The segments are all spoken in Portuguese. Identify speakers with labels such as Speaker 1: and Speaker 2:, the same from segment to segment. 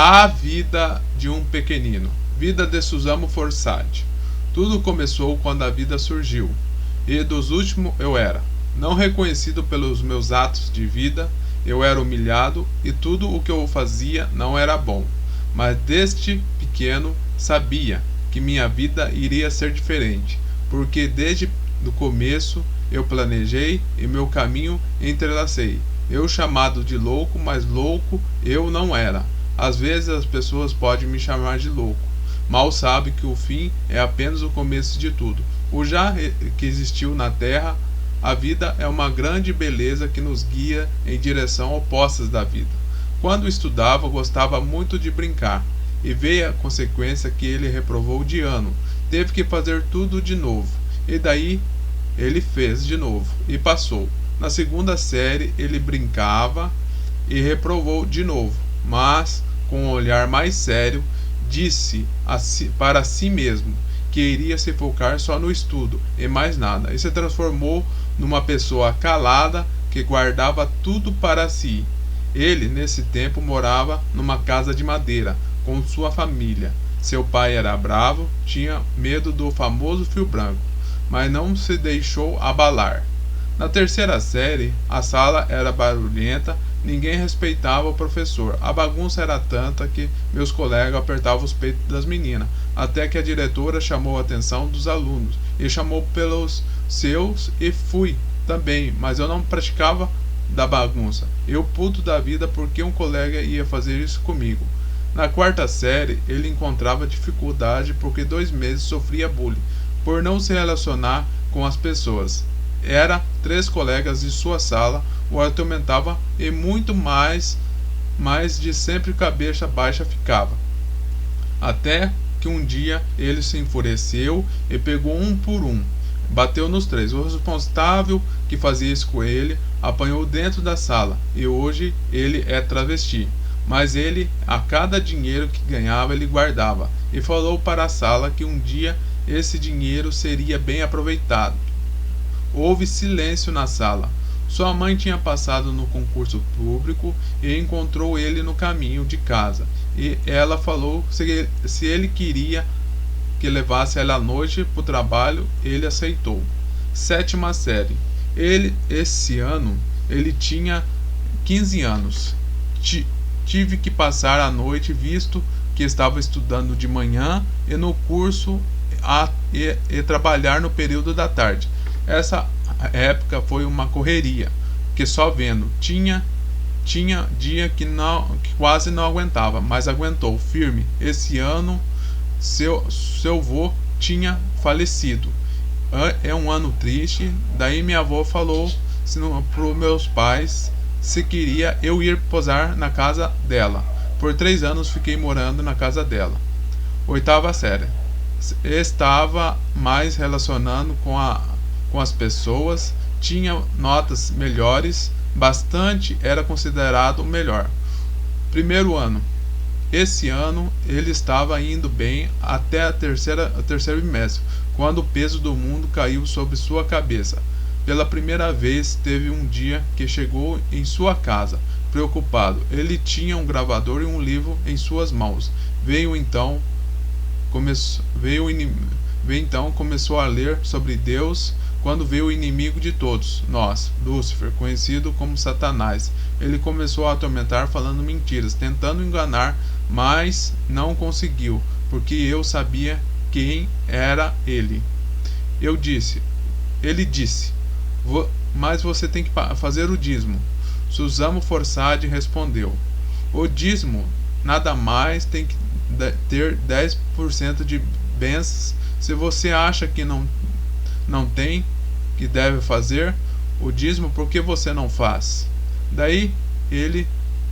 Speaker 1: A vida de um pequenino. Vida de Suzano Forsade. Tudo começou quando a vida surgiu, e dos últimos eu era. Não reconhecido pelos meus atos de vida, eu era humilhado e tudo o que eu fazia não era bom. Mas desde pequeno sabia que minha vida iria ser diferente, porque desde o começo eu planejei e meu caminho entrelacei. Eu chamado de louco, mas louco eu não era. Às vezes as pessoas podem me chamar de louco. Mal sabem que o fim é apenas o começo de tudo. O já que existiu na Terra, a vida é uma grande beleza que nos guia em direção opostas da vida. Quando estudava, gostava muito de brincar, e veio a consequência que ele reprovou de ano. Teve que fazer tudo de novo, e daí ele fez de novo, e passou. Na segunda série ele brincava e reprovou de novo, mas com um olhar mais sério, disse para si mesmo que iria se focar só no estudo e mais nada, e se transformou numa pessoa calada que guardava tudo para si. Ele, nesse tempo, morava numa casa de madeira com sua família. Seu pai era bravo, tinha medo do famoso fio branco, mas não se deixou abalar. Na terceira série, a sala era barulhenta, ninguém respeitava o professor. A bagunça era tanta que meus colegas apertavam os peitos das meninas, até que a diretora chamou a atenção dos alunos e chamou pelos seus e fui também, mas eu não praticava da bagunça. Eu puto da vida porque um colega ia fazer isso comigo. Na quarta série, ele encontrava dificuldade porque 2 meses sofria bullying por não se relacionar com as pessoas. Era 3 colegas de sua sala o atormentava e muito mais de sempre cabeça baixa ficava. Até que um dia ele se enfureceu e pegou um por um. Bateu nos 3. O responsável que fazia isso com ele apanhou dentro da sala e hoje ele é travesti. Mas ele, a cada dinheiro que ganhava, ele guardava e falou para a sala que um dia esse dinheiro seria bem aproveitado. Houve silêncio na sala. Sua mãe tinha passado no concurso público e encontrou ele no caminho de casa. E ela falou se ele queria que levasse ela à noite para o trabalho, ele aceitou. Sétima série. Esse ano, ele tinha 15 anos. Tive que passar a noite visto que estava estudando de manhã e no curso e trabalhar no período da tarde. Essa época foi uma correria, que só vendo. Tinha dia que quase não aguentava, mas aguentou firme. Esse ano seu avô tinha falecido. É um ano triste. Daí minha avó falou para os meus pais se queria eu ir posar na casa dela. Por 3 anos fiquei morando na casa dela. Oitava série. Estava mais relacionando com as pessoas, tinha notas melhores, bastante era considerado o melhor. Primeiro ano. Esse ano ele estava indo bem até o terceiro bimestre, quando o peso do mundo caiu sobre sua cabeça. Pela primeira vez teve um dia que chegou em sua casa, preocupado. Ele tinha um gravador e um livro em suas mãos. Começou a ler sobre Deus quando veio o inimigo de todos nós, Lúcifer, conhecido como Satanás. Ele começou a atormentar falando mentiras, tentando enganar, mas não conseguiu, porque eu sabia quem era ele. Ele disse, mas você tem que fazer o dízimo. Suzano Forsade respondeu, o dízimo nada mais tem que ter 10% de bênçãos. Se você acha que não tem que deve fazer o dízimo, por que você não faz? Daí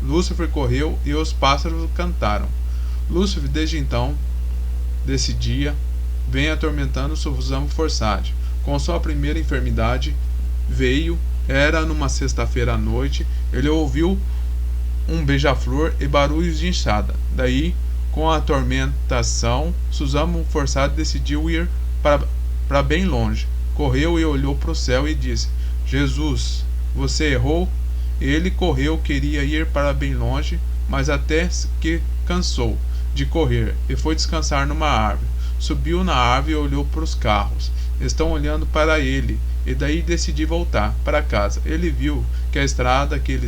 Speaker 1: Lúcifer correu e os pássaros cantaram. Lúcifer desde então, desse dia, vem atormentando Suzano Forsade. Com sua primeira enfermidade era numa sexta-feira à noite, ele ouviu um beija-flor e barulhos de enxada. Daí, com a atormentação, Suzano Forsade decidiu ir para bem longe. Correu e olhou para o céu e disse, Jesus, você errou? Ele correu, queria ir para bem longe, mas até que cansou de correr e foi descansar numa árvore. Subiu na árvore e olhou para os carros. Estão olhando para ele, e daí decidi voltar para casa. Ele viu que a estrada que ele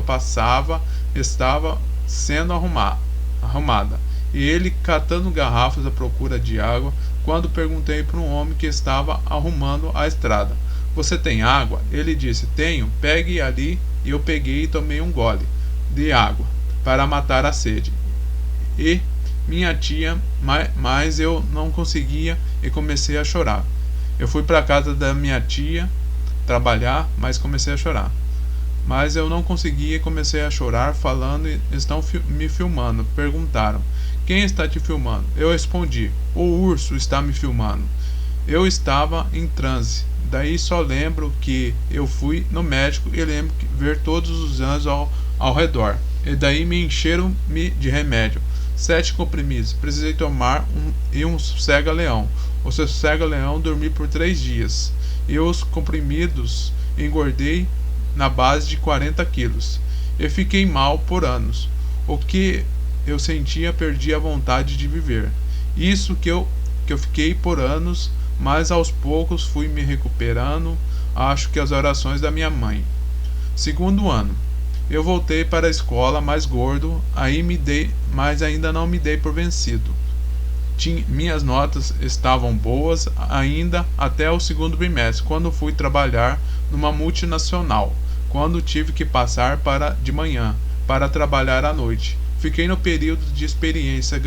Speaker 1: passava estava sendo arrumada, e ele catando garrafas à procura de água, quando perguntei para um homem que estava arrumando a estrada: "Você tem água?" Ele disse: "Tenho, pegue ali." E eu peguei e tomei um gole de água para matar a sede. E minha tia, mas eu não conseguia e comecei a chorar. Eu fui para a casa da minha tia trabalhar, mas comecei a chorar. Mas eu não conseguia e comecei a chorar, falando: "Estão me filmando." Perguntaram: "Quem está te filmando?" Eu respondi: "O urso está me filmando." Eu estava em transe. Daí só lembro que eu fui no médico e lembro de ver todos os anos ao redor. E daí me encheram-me de remédio. 7 comprimidos. Precisei tomar um sossega-leão. O sossega-leão dormi por 3 dias. E os comprimidos engordei na base de 40 quilos. Eu fiquei mal por anos. O que eu sentia, perdi a vontade de viver. Isso que eu fiquei por anos, mas aos poucos fui me recuperando. Acho que as orações da minha mãe. Segundo ano. Eu voltei para a escola mais gordo, mas ainda não me dei por vencido. Minhas notas estavam boas ainda até o segundo bimestre, quando fui trabalhar numa multinacional, quando tive que passar de manhã para trabalhar à noite. Fiquei no período de experiência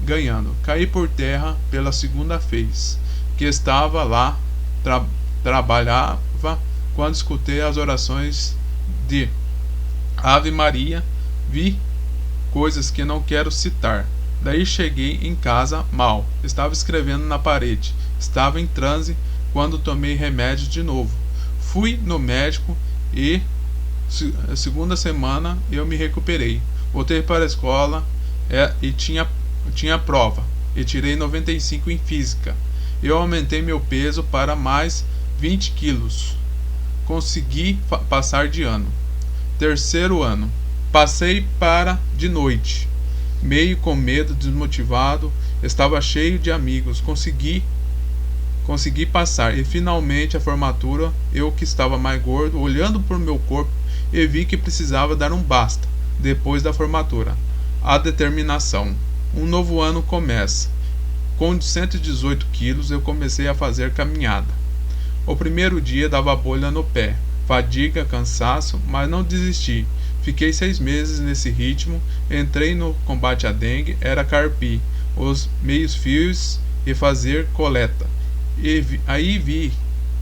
Speaker 1: ganhando. Caí por terra pela segunda vez que estava lá, trabalhava, quando escutei as orações de Ave Maria, vi coisas que não quero citar. Daí cheguei em casa mal, estava escrevendo na parede, estava em transe quando tomei remédio de novo. Fui no médico e segunda semana eu me recuperei. Voltei para a escola e tinha prova e tirei 95 em física. Eu aumentei meu peso para mais 20 quilos. Consegui passar de ano. Terceiro ano. Passei para de noite. Meio com medo, desmotivado, estava cheio de amigos. Consegui passar. E finalmente a formatura, eu que estava mais gordo, olhando por meu corpo, e vi que precisava dar um basta. Depois da formatura. A determinação. Um novo ano começa. Com 118 quilos eu comecei a fazer caminhada. O primeiro dia dava bolha no pé, fadiga, cansaço, mas não desisti. Fiquei 6 meses nesse ritmo. Entrei no combate à dengue, era carpir os meios fios e fazer coleta. Aí vi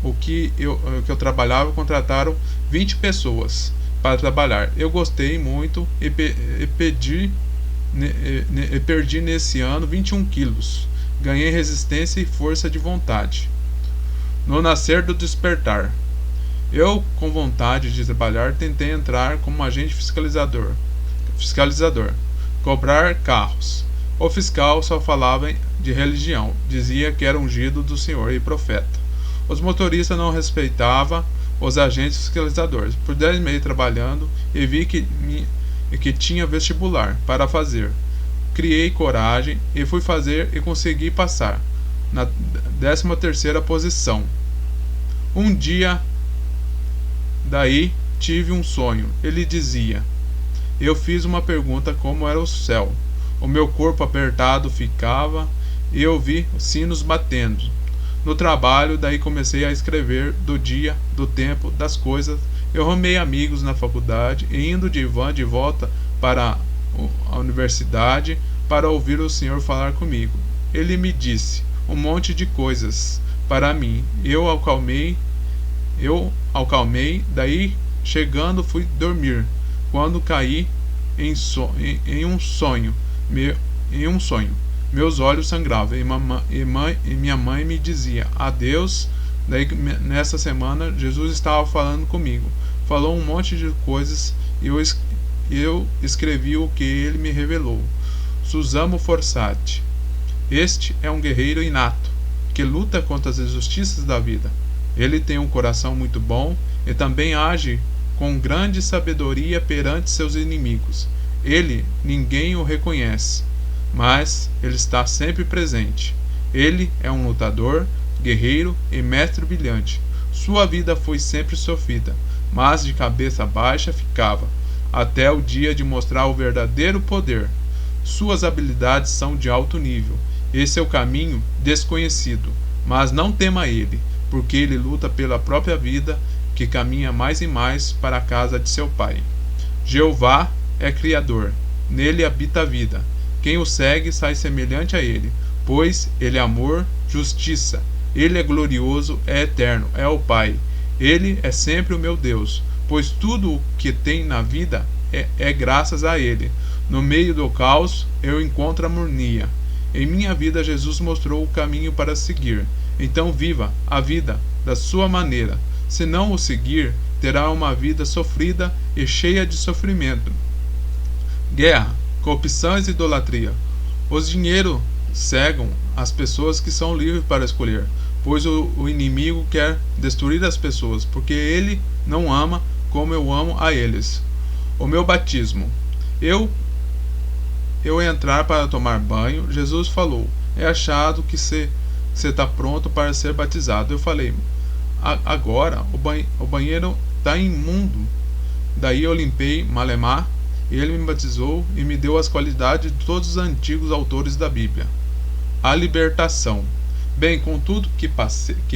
Speaker 1: o que eu trabalhava, contrataram 20 pessoas para trabalhar. Eu gostei muito e perdi nesse ano 21 quilos. Ganhei resistência e força de vontade. No nascer do despertar. Eu, com vontade de trabalhar, tentei entrar como agente fiscalizador. Cobrar carros. O fiscal só falava de religião. Dizia que era ungido do Senhor e profeta. Os motoristas não respeitavam os agentes fiscalizadores. Por 10 meses trabalhando e vi que tinha vestibular para fazer. Criei coragem e fui fazer e consegui passar na 13ª posição. Um dia daí tive um sonho. Ele dizia: eu fiz uma pergunta como era o céu. O meu corpo apertado ficava e eu vi sinos batendo. No trabalho, daí comecei a escrever do dia, do tempo, das coisas. Eu arrumei amigos na faculdade e indo de van de volta para a universidade para ouvir o Senhor falar comigo. Ele me disse um monte de coisas para mim. Eu acalmei, daí chegando fui dormir, quando caí em um sonho. Meus olhos sangravam e minha mãe me dizia adeus. Daí nessa semana Jesus estava falando comigo, falou um monte de coisas e eu escrevi o que ele me revelou. Susamo Fossati. Este é um guerreiro inato, que luta contra as injustiças da vida. Ele tem um coração muito bom e também age com grande sabedoria perante seus inimigos. Ninguém o reconhece, mas ele está sempre presente. Ele é um lutador, guerreiro e mestre brilhante. Sua vida foi sempre sofrida, mas de cabeça baixa ficava, até o dia de mostrar o verdadeiro poder. Suas habilidades são de alto nível, e seu caminho desconhecido, mas não tema ele, porque ele luta pela própria vida, que caminha mais e mais para a casa de seu pai. Jeová é Criador, nele habita a vida. Quem o segue sai semelhante a ele, pois ele é amor, justiça. Ele é glorioso, é eterno, é o Pai. Ele é sempre o meu Deus, pois tudo o que tem na vida é graças a ele. No meio do caos, eu encontro a harmonia. Em minha vida, Jesus mostrou o caminho para seguir. Então viva a vida da sua maneira. Se não o seguir, terá uma vida sofrida e cheia de sofrimento. Guerra, corrupções e idolatria. Os dinheiros cegam as pessoas que são livres para escolher, pois o inimigo quer destruir as pessoas, porque ele não ama como eu amo a eles. O meu batismo. Eu entrar para tomar banho, Jesus falou: é achado que você está pronto para ser batizado. Eu falei: agora o banheiro está imundo. Daí eu limpei Malemar, e ele me batizou e me deu as qualidades de todos os antigos autores da Bíblia. A libertação. Bem, com tudo que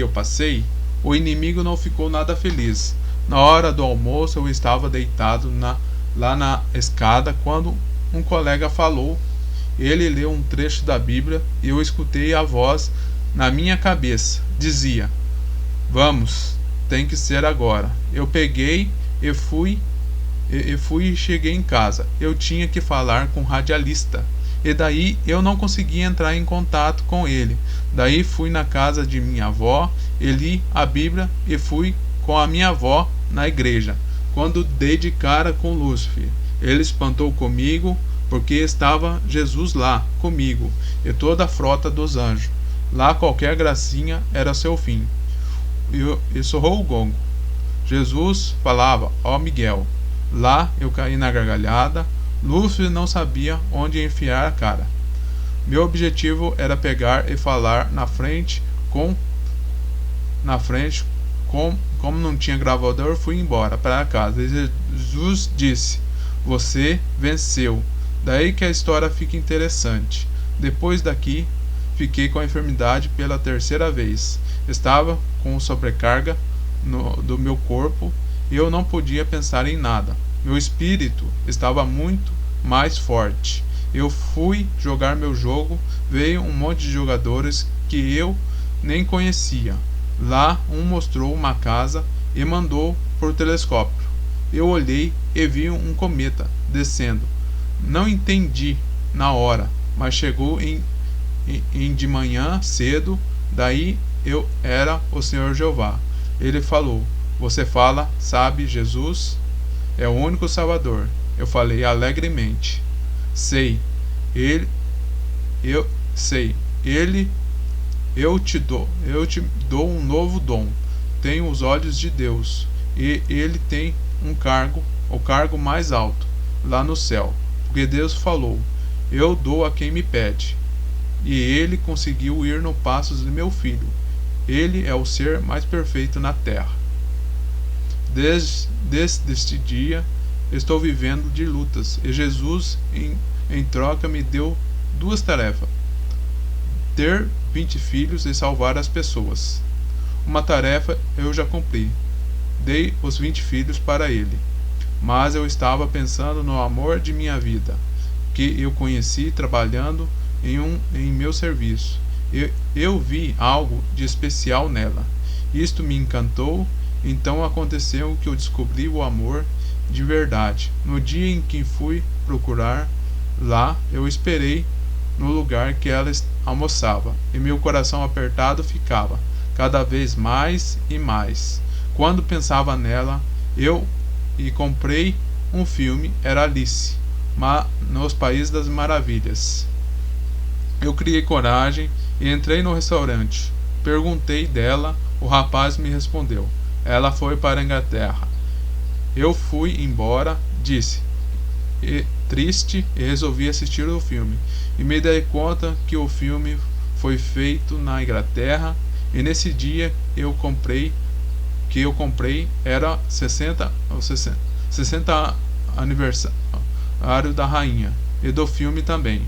Speaker 1: eu passei, o inimigo não ficou nada feliz. Na hora do almoço eu estava deitado lá na escada quando um colega falou. Ele leu um trecho da Bíblia e eu escutei a voz na minha cabeça. Dizia: vamos, tem que ser agora. Eu peguei e fui e cheguei em casa. Eu tinha que falar com o radialista. E daí eu não conseguia entrar em contato com ele. Daí fui na casa de minha avó e li a Bíblia e fui com a minha avó na igreja. Quando dei de cara com Lúcifer, ele espantou comigo, porque estava Jesus lá comigo e toda a frota dos anjos. Lá qualquer gracinha era seu fim. E soou o gongo. Jesus falava: ó Miguel. Lá eu caí na gargalhada. Lúcifer não sabia onde enfiar a cara. Meu objetivo era pegar e falar na frente. Como não tinha gravador, fui embora para casa. E Jesus disse: você venceu. Daí que a história fica interessante. Depois daqui, fiquei com a enfermidade pela terceira vez. Estava com sobrecarga do meu corpo e eu não podia pensar em nada. Meu espírito estava muito mais forte. Eu fui jogar meu jogo, veio um monte de jogadores que eu nem conhecia. Lá um mostrou uma casa e mandou por telescópio. Eu olhei e vi um cometa descendo. Não entendi na hora, mas chegou de manhã cedo. Daí eu era o Senhor Jeová. Ele falou: você fala, sabe, Jesus é o único Salvador. Eu falei alegremente: sei. Eu te dou um novo dom. Tenho os olhos de Deus e ele tem o cargo mais alto lá no céu, porque Deus falou: eu dou a quem me pede. E ele conseguiu ir no passos de meu filho. Ele é o ser mais perfeito na terra. Desde este dia estou vivendo de lutas, e Jesus em troca me deu duas tarefas: ter 20 filhos e salvar as pessoas. Uma tarefa eu já cumpri, dei os 20 filhos para ele, mas eu estava pensando no amor de minha vida, que eu conheci trabalhando em meu serviço. Eu vi algo de especial nela. Isto me encantou. Então aconteceu que eu descobri o amor de verdade. No dia em que fui procurar lá, eu esperei no lugar que ela almoçava, e meu coração apertado ficava cada vez mais e mais. Quando pensava nela, comprei um filme, era Alice nos Países das Maravilhas. Eu criei coragem e entrei no restaurante. Perguntei dela, o rapaz me respondeu: ela foi para a Inglaterra. Eu fui embora, disse, triste, e resolvi assistir o filme. E me dei conta que o filme foi feito na Inglaterra, e nesse dia eu comprei era 60 aniversário da rainha e do filme também.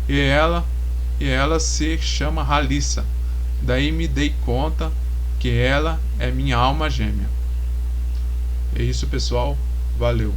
Speaker 1: E ela se chama Ralissa. Daí me dei conta que ela é minha alma gêmea. É isso, pessoal. Valeu.